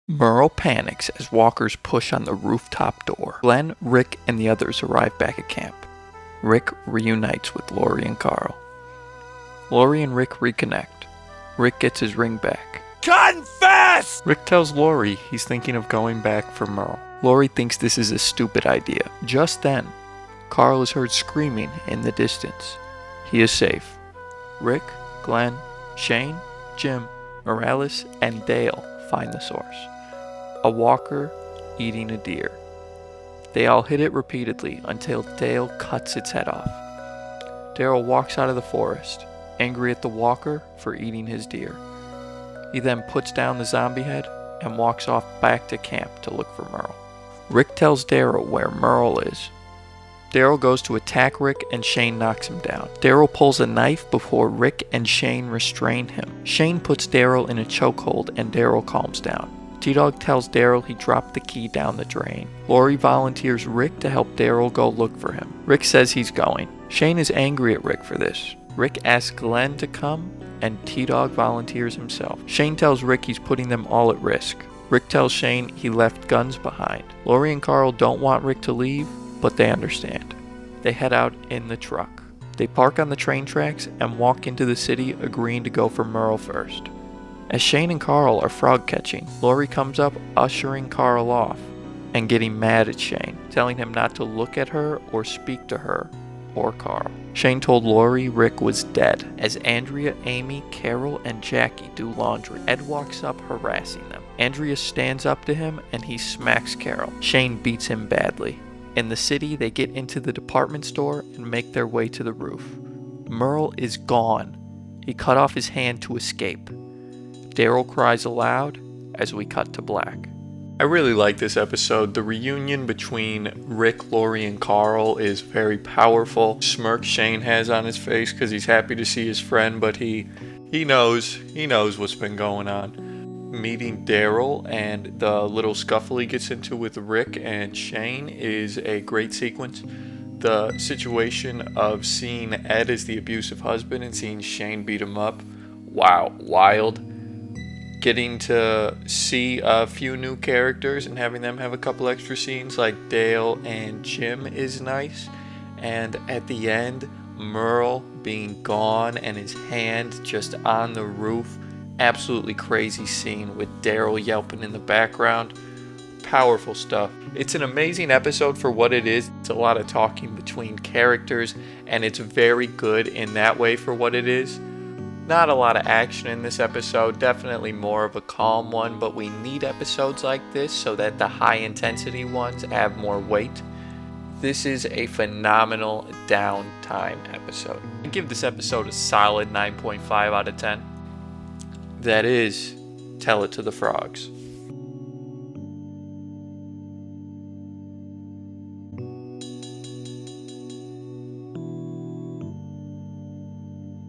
Merle panics as walkers push on the rooftop door. Glenn, Rick, and the others arrive back at camp. Rick reunites with Lori and Carl. Lori and Rick reconnect. Rick gets his ring back. Confess! Rick tells Lori he's thinking of going back for Merle. Lori thinks this is a stupid idea. Just then, Carl is heard screaming in the distance. He is safe. Rick, Glenn, Shane, Jim, Morales, and Dale find the source. A walker eating a deer. They all hit it repeatedly until Dale cuts its head off. Daryl walks out of the forest, angry at the walker for eating his deer. He then puts down the zombie head and walks off back to camp to look for Merle. Rick tells Daryl where Merle is. Daryl goes to attack Rick and Shane knocks him down. Daryl pulls a knife before Rick and Shane restrain him. Shane puts Daryl in a chokehold and Daryl calms down. T-Dog tells Daryl he dropped the key down the drain. Lori volunteers Rick to help Daryl go look for him. Rick says he's going. Shane is angry at Rick for this. Rick asks Glenn to come, and T-Dog volunteers himself. Shane tells Rick he's putting them all at risk. Rick tells Shane he left guns behind. Lori and Carl don't want Rick to leave, but they understand. They head out in the truck. They park on the train tracks and walk into the city, agreeing to go for Merle first. As Shane and Carl are frog catching, Lori comes up, ushering Carl off and getting mad at Shane, telling him not to look at her or speak to her or Carl. Shane told Lori Rick was dead. As Andrea, Amy, Carol, and Jackie do laundry, Ed walks up harassing them. Andrea stands up to him and he smacks Carol. Shane beats him badly. In the city, they get into the department store and make their way to the roof. Merle is gone. He cut off his hand to escape. Daryl cries aloud as we cut to black. I really like this episode. The reunion between Rick, Lori, and Carl is very powerful. Smirk Shane has on his face because he's happy to see his friend, but he knows what's been going on. Meeting Daryl and the little scuffle he gets into with Rick and Shane is a great sequence. The situation of seeing Ed as the abusive husband and seeing Shane beat him up, wow, wild. Getting to see a few new characters and having them have a couple extra scenes like Dale and Jim is nice. And at the end, Merle being gone and his hand just on the roof. Absolutely crazy scene with Daryl yelping in the background. Powerful stuff. It's an amazing episode for what it is. It's a lot of talking between characters and it's very good in that way for what it is. Not a lot of action in this episode, definitely more of a calm one, but we need episodes like this so that the high intensity ones have more weight. This is a phenomenal downtime episode. I give this episode a solid 9.5 out of 10. That is, tell it to the frogs.